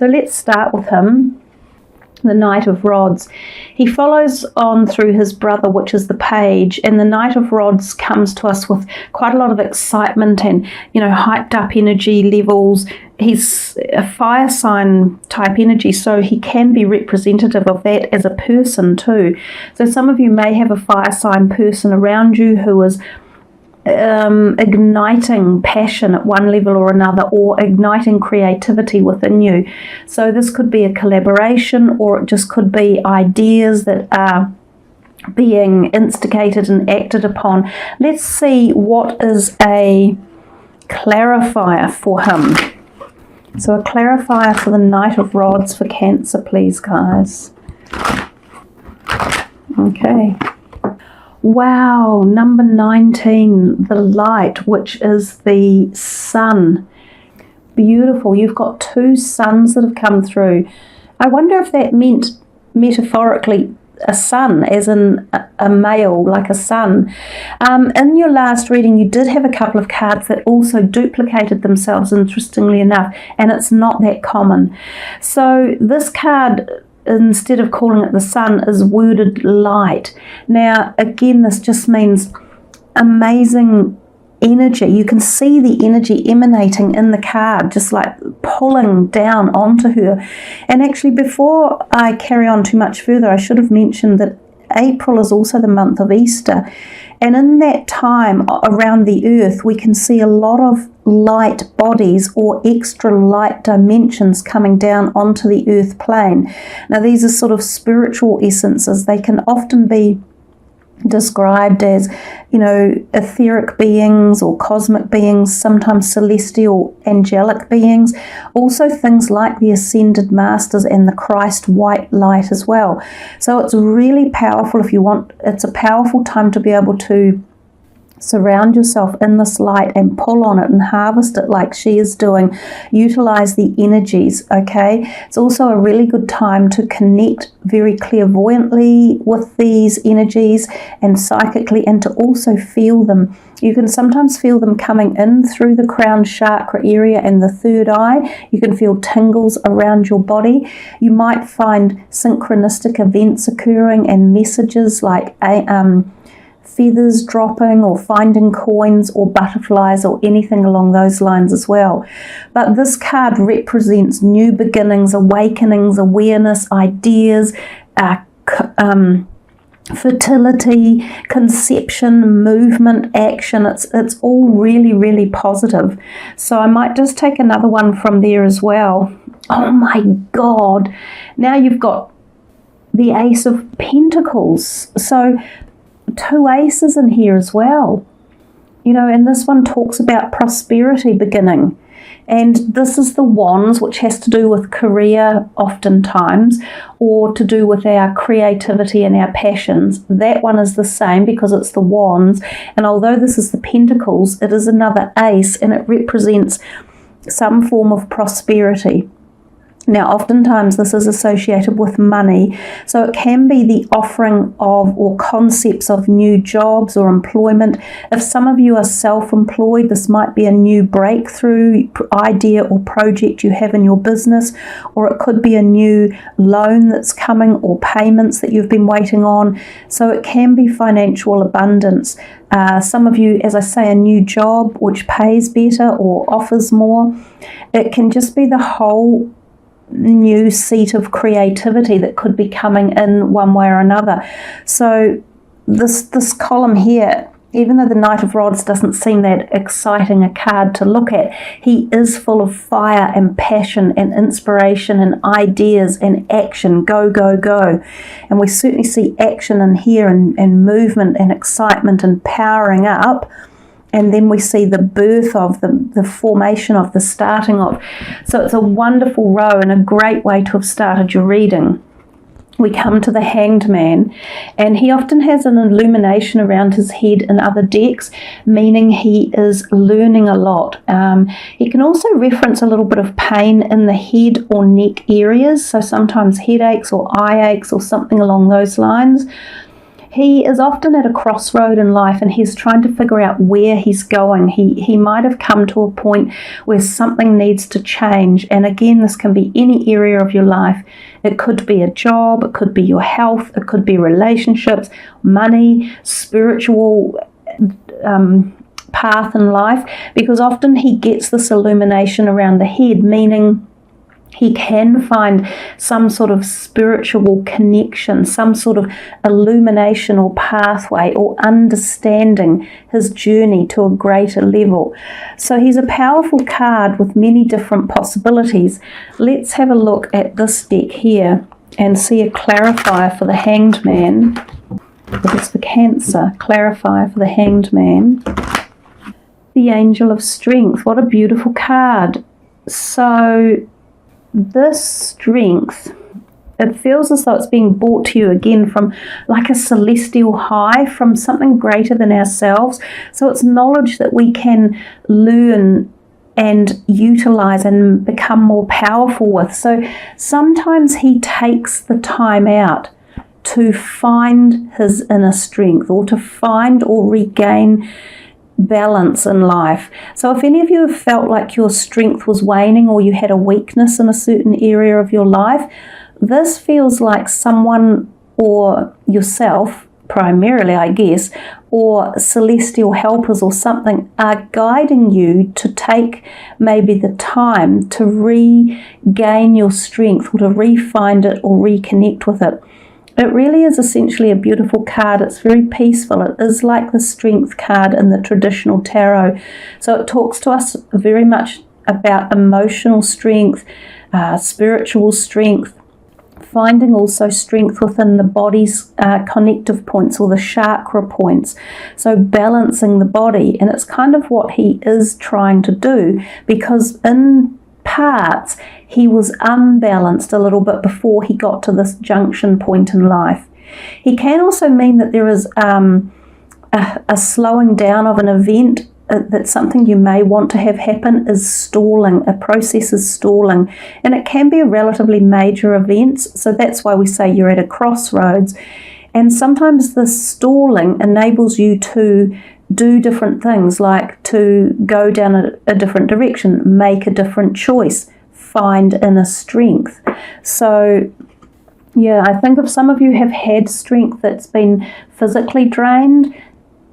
So let's start with him, the Knight of Rods. He follows on through his brother, which is the Page, and the Knight of Rods comes to us with quite a lot of excitement and, hyped up energy levels. He's a fire sign type energy, so he can be representative of that as a person too. So some of you may have a fire sign person around you who is igniting passion at one level or another, or igniting creativity within you. So this could be a collaboration, or it just could be ideas that are being instigated and acted upon. Let's see what is a clarifier for him. So a clarifier for the Knight of Rods for Cancer, please, guys. Okay. Wow, number 19, the light, which is the sun. Beautiful. You've got two suns that have come through. I wonder if that meant metaphorically a sun, as in a male, like a sun. In your last reading, you did have a couple of cards that also duplicated themselves, interestingly enough, and it's not that common. So this card, instead of calling it the sun, is worded light. Now, again, this just means amazing energy. You can see the energy emanating in the card, just like pulling down onto her. And actually, before I carry on too much further, I should have mentioned that April is also the month of Easter. And in that time around the earth, we can see a lot of light bodies or extra light dimensions coming down onto the earth plane. Now, these are sort of spiritual essences. They can often be described as, etheric beings or cosmic beings, sometimes celestial angelic beings, also things like the ascended masters and the Christ white light as well. So it's really powerful if you want. It's a powerful time to be able to surround yourself in this light and pull on it and harvest it like she is doing. Utilize the energies, okay? It's also a really good time to connect very clairvoyantly with these energies and psychically, and to also feel them. You can sometimes feel them coming in through the crown chakra area and the third eye. You can feel tingles around your body. You might find synchronistic events occurring and messages like feathers dropping, or finding coins or butterflies or anything along those lines as well. But this card represents new beginnings, awakenings, awareness, ideas, fertility, conception, movement, action. It's all really, really positive. So I might just take another one from there as well. Oh my God. Now you've got the Ace of Pentacles. So two aces in here as well, and this one talks about prosperity beginning, and this is the Wands, which has to do with career oftentimes, or to do with our creativity and our passions. That one is the same because it's the Wands, and although this is the Pentacles, it is another ace, and it represents some form of prosperity. Now, oftentimes this is associated with money, so it can be the offering of or concepts of new jobs or employment. If some of you are self-employed, this might be a new breakthrough idea or project you have in your business, or it could be a new loan that's coming or payments that you've been waiting on. So it can be financial abundance. Some of you, as I say, a new job which pays better or offers more. It can just be the whole new seat of creativity that could be coming in one way or another. So this column here, even though the Knight of Rods doesn't seem that exciting a card to look at, he is full of fire and passion and inspiration and ideas and action. Go, go, go. And we certainly see action in here, and movement and excitement and powering up. And then we see the birth of the formation of, the starting of. So it's a wonderful row and a great way to have started your reading. We come to the Hanged Man, and he often has an illumination around his head in other decks, meaning he is learning a lot. He can also reference a little bit of pain in the head or neck areas, so sometimes headaches or eye aches or something along those lines. He is often at a crossroad in life and he's trying to figure out where he's going. He might have come to a point where something needs to change. And again, this can be any area of your life. It could be a job, it could be your health, it could be relationships, money, spiritual path in life, because often he gets this illumination around the head, meaning he can find some sort of spiritual connection, some sort of illumination or pathway or understanding his journey to a greater level. So he's a powerful card with many different possibilities. Let's have a look at this deck here and see a clarifier for the Hanged Man. It's the Cancer, clarifier for the Hanged Man. The Angel of Strength, what a beautiful card. So this strength, it feels as though it's being brought to you again from like a celestial high, from something greater than ourselves. So it's knowledge that we can learn and utilize and become more powerful with. So sometimes he takes the time out to find his inner strength, or to find or regain balance in life. So if any of you have felt like your strength was waning, or you had a weakness in a certain area of your life, this feels like someone, or yourself primarily, I guess, or celestial helpers or something, are guiding you to take maybe the time to regain your strength, or to re-find it or reconnect with it. It really is essentially a beautiful card. It's very peaceful. It is like the Strength card in the traditional tarot. So it talks to us very much about emotional strength, spiritual strength, finding also strength within the body's connective points, or the chakra points. So balancing the body. And it's kind of what he is trying to do, because in parts he was unbalanced a little bit before he got to this junction point in life. He can also mean that there is a slowing down of an event, that something you may want to have happen is stalling, a process is stalling, and it can be a relatively major event. So that's why we say you're at a crossroads, and sometimes this stalling enables you to do different things, like to go down a different direction, make a different choice, find inner strength. So yeah, I think if some of you have had strength that's been physically drained,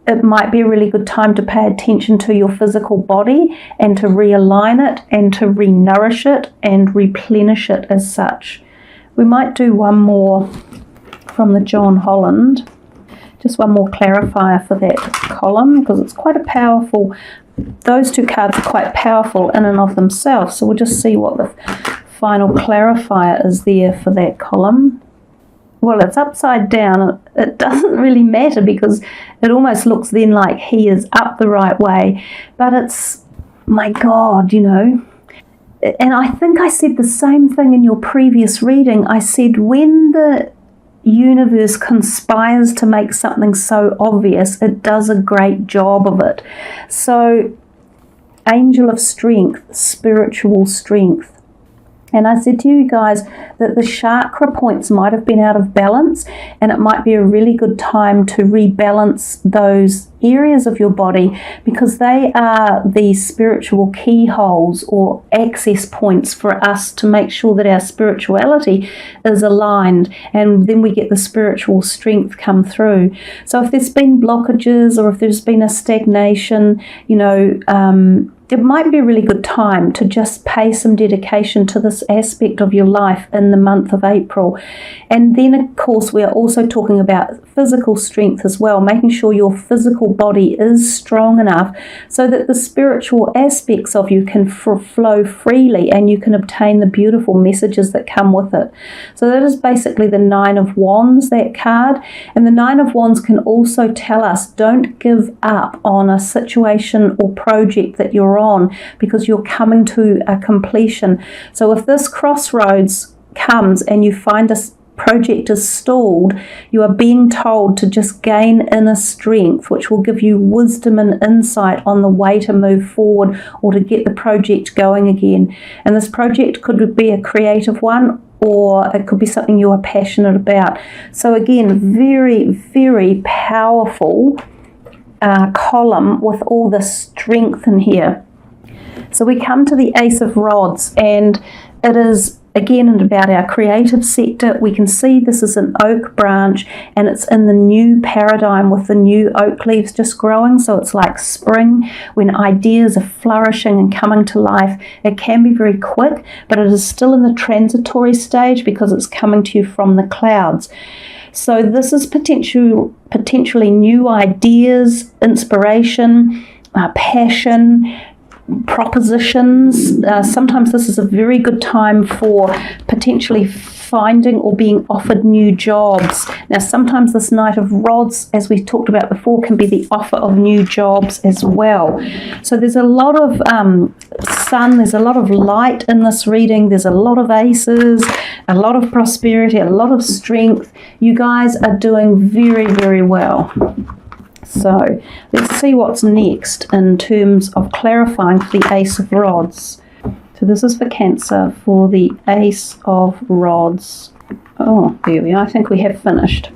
it might be a really good time to pay attention to your physical body and to realign it and to re-nourish it and replenish it as such. We might do one more from the John Holland. Just one more clarifier for that column, because it's quite a powerful, those two cards are quite powerful in and of themselves. So we'll just see what the final clarifier is there for that column. Well, it's upside down. It doesn't really matter, because it almost looks then like he is up the right way. But it's, my God, you know. And I think I said the same thing in your previous reading. I said when the universe conspires to make something so obvious, it does a great job of it. So Angel of Strength, spiritual strength. And I said to you guys that the chakra points might have been out of balance, and it might be a really good time to rebalance those areas of your body, because they are the spiritual keyholes or access points for us to make sure that our spirituality is aligned, and then we get the spiritual strength come through. So if there's been blockages, or if there's been a stagnation, you know, it might be a really good time to just pay some dedication to this aspect of your life in the month of April. And then, of course, we are also talking about physical strength as well, making sure your physical body is strong enough so that the spiritual aspects of you can flow freely, and you can obtain the beautiful messages that come with it. So that is basically the Nine of Wands, that card. And the Nine of Wands can also tell us, don't give up on a situation or project that you're on, because you're coming to a completion. So if this crossroads comes and you find project is stalled, you are being told to just gain inner strength, which will give you wisdom and insight on the way to move forward or to get the project going again. And this project could be a creative one, or it could be something you are passionate about. So again, very, very powerful column with all the strength in here. So we come to the Ace of Rods, and it is again about our creative sector. We can see this is an oak branch, and it's in the new paradigm with the new oak leaves just growing. So it's like spring when ideas are flourishing and coming to life. It can be very quick, but it is still in the transitory stage because it's coming to you from the clouds. So this is potentially new ideas, inspiration, passion, propositions. Sometimes this is a very good time for potentially finding or being offered new jobs. Now sometimes this Knight of Rods, as we talked about before, can be the offer of new jobs as well. So there's a lot of sun, there's a lot of light in this reading, there's a lot of aces, a lot of prosperity, a lot of strength. You guys are doing very, very well. So let's see what's next in terms of clarifying for the Ace of Rods. So this is for Cancer, for the Ace of Rods. Oh, there we are. I think we have finished.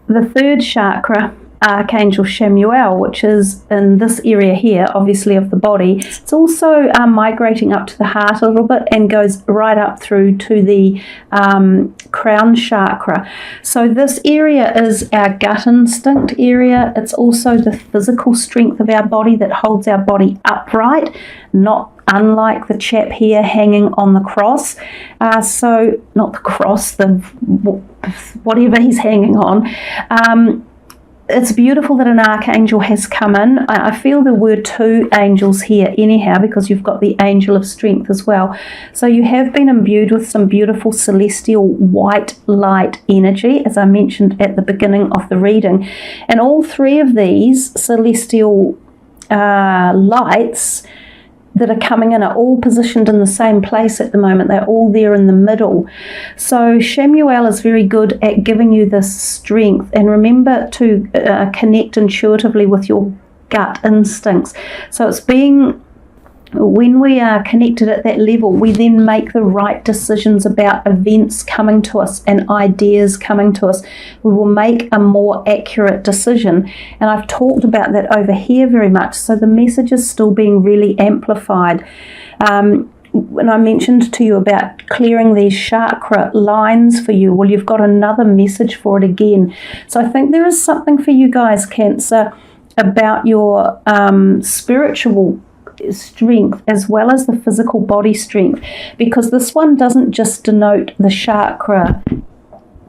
The third chakra, Archangel Chamuel, which is in this area here, obviously of the body. It's also migrating up to the heart a little bit and goes right up through to the crown chakra. So this area is our gut instinct area. It's also the physical strength of our body that holds our body upright, not unlike the chap here hanging on the cross. So not the cross, the whatever he's hanging on. It's beautiful that an archangel has come in. I feel there were two angels here anyhow, because you've got the angel of strength as well. So you have been imbued with some beautiful celestial white light energy, as I mentioned at the beginning of the reading. And all three of these celestial lights that are coming in are all positioned in the same place at the moment. They're all there in the middle. So Chamuel is very good at giving you this strength. And remember to connect intuitively with your gut instincts. So it's when we are connected at that level, we then make the right decisions about events coming to us and ideas coming to us. We will make a more accurate decision. And I've talked about that over here very much. So the message is still being really amplified. When I mentioned to you about clearing these chakra lines for you, well, you've got another message for it again. So I think there is something for you guys, Cancer, about your spiritual strength as well as the physical body strength, because this one doesn't just denote the chakra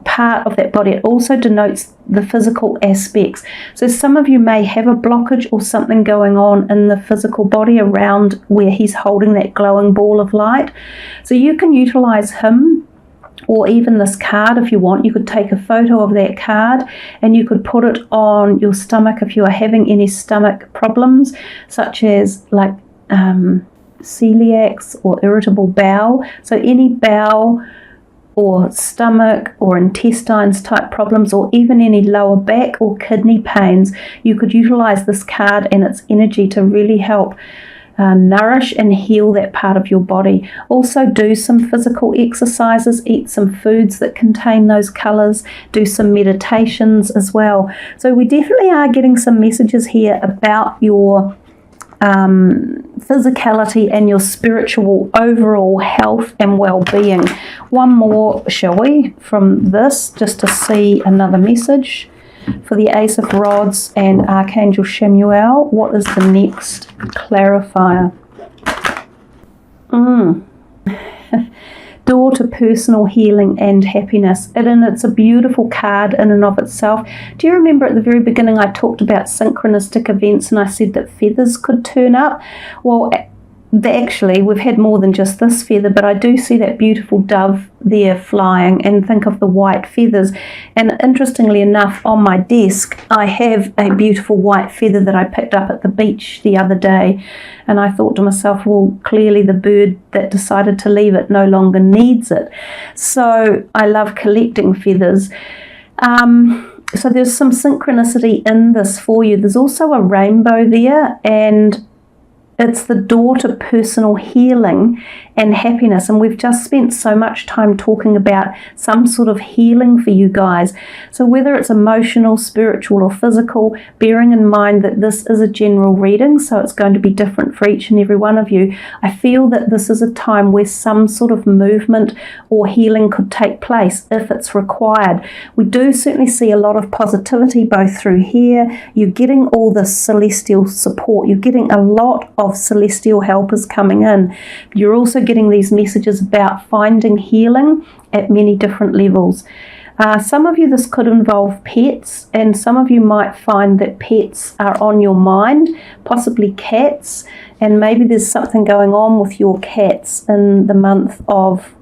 part of that body, it also denotes the physical aspects. So some of you may have a blockage or something going on in the physical body around where he's holding that glowing ball of light. So you can utilize him, or even this card if you want. You could take a photo of that card and you could put it on your stomach if you are having any stomach problems, such as like celiacs or irritable bowel. So any bowel or stomach or intestines type problems, or even any lower back or kidney pains, you could utilize this card and its energy to really help nourish and heal that part of your body. Also do some physical exercises, eat some foods that contain those colors, do some meditations as well. So we definitely are getting some messages here about your physicality and your spiritual overall health and well-being. One more, shall we, from this, just to see another message for the Ace of Rods and Archangel Chamuel. What is the next clarifier? Door to personal healing and happiness. And it's a beautiful card in and of itself. Do you remember at the very beginning I talked about synchronistic events and I said that feathers could turn up? Well, actually, we've had more than just this feather, but I do see that beautiful dove there flying, and think of the white feathers. And interestingly enough, on my desk, I have a beautiful white feather that I picked up at the beach the other day. And I thought to myself, well, clearly the bird that decided to leave it no longer needs it. So I love collecting feathers. So there's some synchronicity in this for you. There's also a rainbow there, and it's the door to personal healing and happiness. And we've just spent so much time talking about some sort of healing for you guys. So whether it's emotional, spiritual, or physical, bearing in mind that this is a general reading, so it's going to be different for each and every one of you, I feel that this is a time where some sort of movement or healing could take place if it's required. We do certainly see a lot of positivity both through here. You're getting all this celestial support. You're getting a lot of celestial helpers coming in. You're also getting these messages about finding healing at many different levels. Some of you, this could involve pets, and some of you might find that pets are on your mind, possibly cats, and maybe there's something going on with your cats in the month of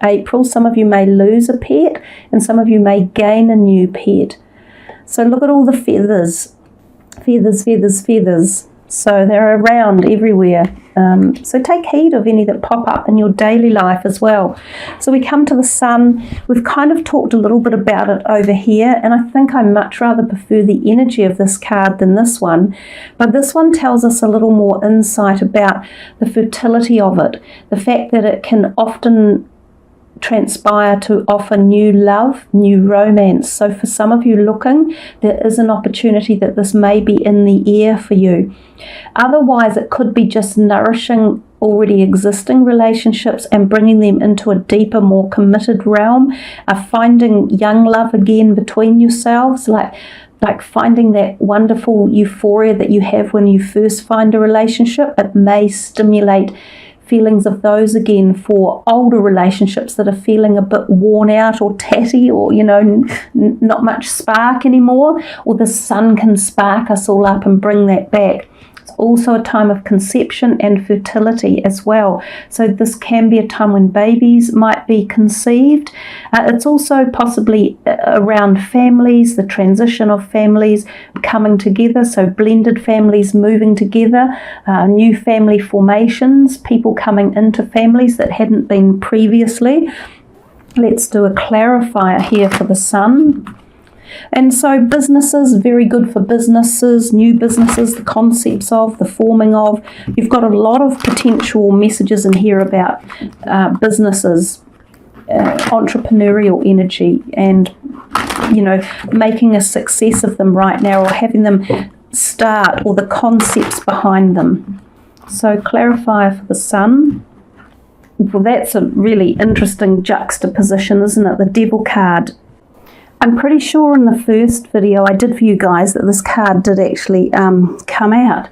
April. Some of you may lose a pet, and some of you may gain a new pet. So look at all the feathers. Feathers, feathers, feathers. So they're around everywhere. So take heed of any that pop up in your daily life as well. So we come to the sun. We've kind of talked a little bit about it over here, and I think I much rather prefer the energy of this card than this one. But this one tells us a little more insight about the fertility of it, the fact that it can often transpire to offer new love, new romance. So for some of you looking, there is an opportunity that this may be in the air for you. Otherwise, it could be just nourishing already existing relationships and bringing them into a deeper, more committed realm, finding young love again between yourselves, like finding that wonderful euphoria that you have when you first find a relationship. It may stimulate feelings of those again for older relationships that are feeling a bit worn out or tatty, or not much spark anymore. Or the sun can spark us all up and bring that back. It's also a time of conception and fertility as well. So this can be a time when babies might be conceived. It's also possibly around families, the transition of families coming together, so blended families moving together, new family formations, people coming into families that hadn't been previously. Let's do a clarifier here for the sun. And so businesses, very good for businesses, new businesses, the concepts of, the forming of. You've got a lot of potential messages in here about businesses, entrepreneurial energy, and, making a success of them right now, or having them start, or the concepts behind them. So clarifier for the sun. Well, that's a really interesting juxtaposition, isn't it? The Devil card. I'm pretty sure in the first video I did for you guys that this card did actually come out.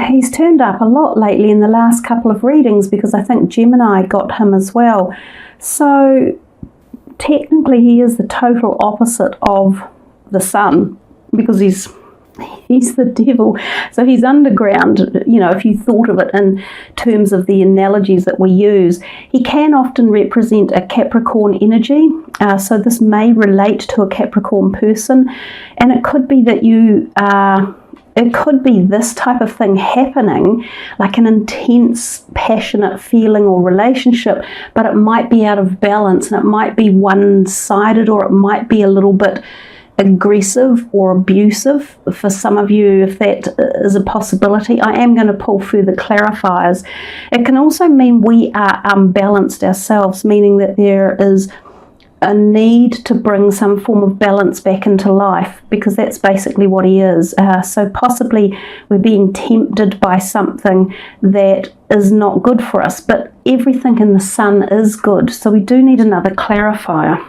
He's turned up a lot lately in the last couple of readings, because I think Gemini got him as well. So technically he is the total opposite of the sun, because he's the devil. So he's underground, if you thought of it in terms of the analogies that we use. He can often represent a Capricorn energy. So this may relate to a Capricorn person. And it could be that it could be this type of thing happening, like an intense, passionate feeling or relationship, but it might be out of balance, and it might be one-sided, or it might be a little bit aggressive or abusive for some of you, if that is a possibility. I am going to pull further clarifiers. It can also mean we are unbalanced ourselves, meaning that there is a need to bring some form of balance back into life, because that's basically what he is. So possibly we're being tempted by something that is not good for us, but everything in the sun is good. So we do need another clarifier.